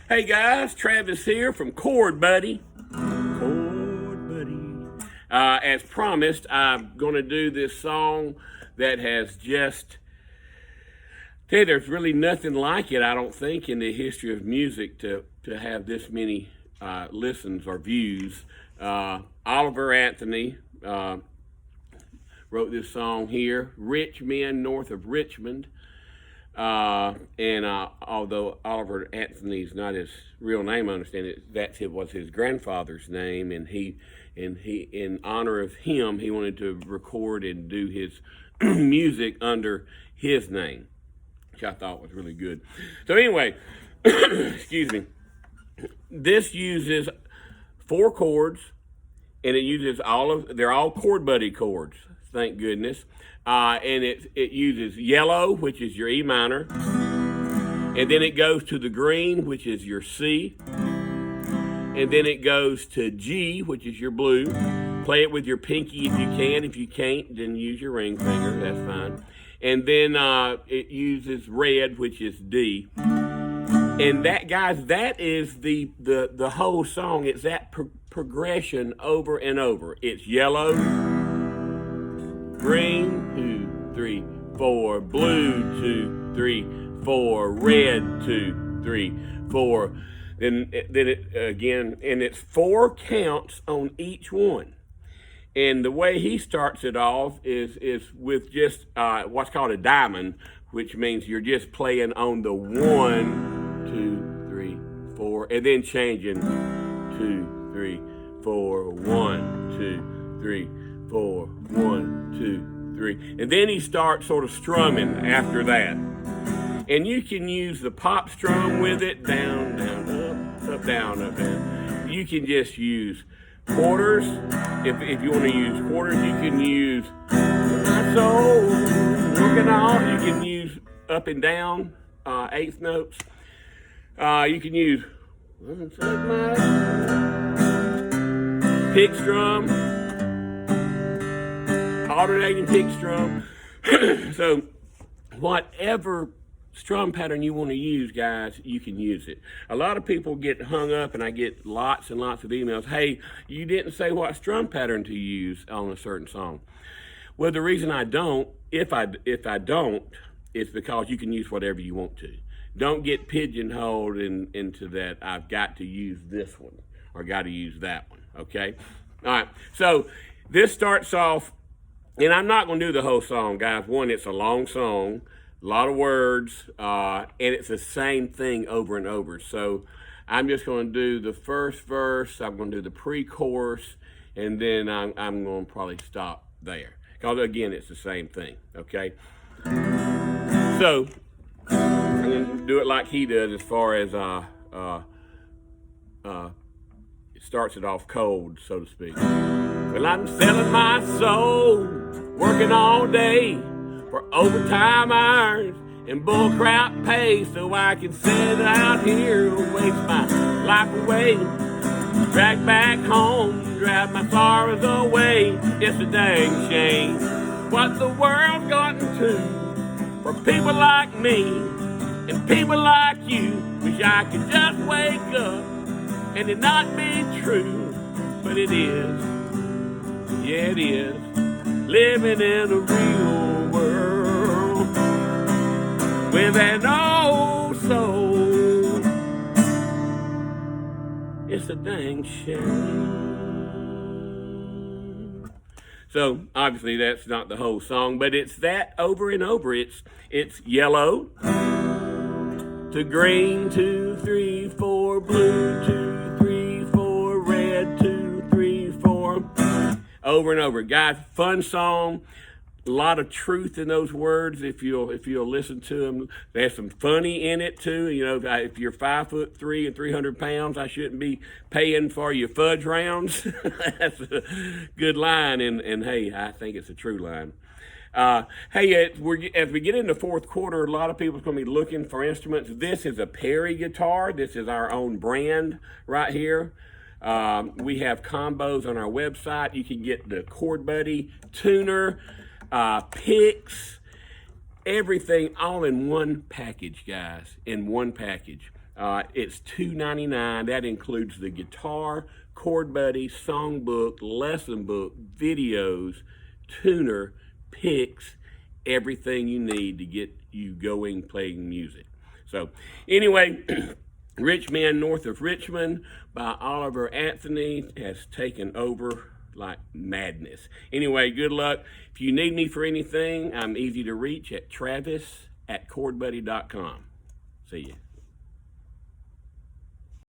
Hey guys, Travis here from ChordBuddy. ChordBuddy. As promised, I'm going to do this song that has just, tell you, there's really nothing like it, I don't think, in the history of music to have this many listens or views. Oliver Anthony wrote this song here, Richmond, north of Richmond. Although Oliver Anthony's not his real name, I understand it, was his grandfather's name, and he, in honor of him, he wanted to record and do his music under his name, which I thought was really good. So anyway, excuse me, this uses 4 chords, and it uses they're all ChordBuddy chords, thank goodness. And it uses yellow, which is your E minor, and then it goes to the green, which is your C, and then it goes to G, which is your blue. Play it with your pinky if you can. If you can't, then use your ring finger, that's fine. And then it uses red, which is D. And that, guys, that is the whole song. It's that progression over and over. It's yellow, green, 2, 3, 4, blue, 2, 3, 4, red, 2, 3, 4. Then it again, and it's 4 counts on each one. And the way he starts it off is with just what's called a diamond, which means you're just playing on the 1, 2, 3, 4, and then changing 2, 3, 4, 1, 2, 3, 4, 1, 2, 3. And then he starts sort of strumming after that. And you can use the pop strum with it, down, down, up, down, up, down. You can just use quarters. If you want to use quarters, you can use my soul, looking off. You can use up and down, 8th notes. You can use pick strum, alternating pick strum. So whatever strum pattern you want to use, guys, you can use it. A lot of people get hung up, and I get lots and lots of emails. Hey, you didn't say what strum pattern to use on a certain song. Well, the reason I don't, if I don't, is because you can use whatever you want to. Don't get pigeonholed into that. I've got to use this one or got to use that one. Okay. All right. So this starts off. And I'm not going to do the whole song, guys. One, it's a long song, a lot of words, and it's the same thing over and over. So I'm just going to do the first verse, I'm going to do the pre-chorus, and then I'm going to probably stop there. Because, again, it's the same thing, okay? So I'm going to do it like he does as far as it starts it off cold, so to speak. Well, I'm selling my soul, working all day for overtime hours and bullcrap pay, so I can sit out here and waste my life away. Drag back home, drive my sorrows away. It's a dang shame what the world's gotten to for people like me and people like you. Wish I could just wake up and it not be true, but it is. Yeah, it is. Living in a real world with an old soul. It's a dang shame. So obviously that's not the whole song, but it's that over and over. It's yellow to green, 2, 3, 4, blue, 2, 3, 4, red, 2, 3, 4. Over and over. Guys, fun song. A lot of truth in those words if you'll listen to them. There's some funny in it too. You know, if you're 5'3" and 300 pounds, I shouldn't be paying for your fudge rounds. That's a good line, and hey, I think it's a true line. Hey, as we get into the fourth quarter, a lot of people's going to be looking for instruments. This is a Perry guitar. This is our own brand right here. We have combos on our website. You can get the ChordBuddy tuner, picks, everything all in one package, guys, in one package. It's $2.99. That includes the guitar, ChordBuddy, songbook, lesson book, videos, tuner, picks, everything you need to get you going playing music. So anyway, Rich Man North of Richmond by Oliver Anthony has taken over like madness. Anyway, good luck. If you need me for anything, I'm easy to reach at travis@chordbuddy.com. See ya.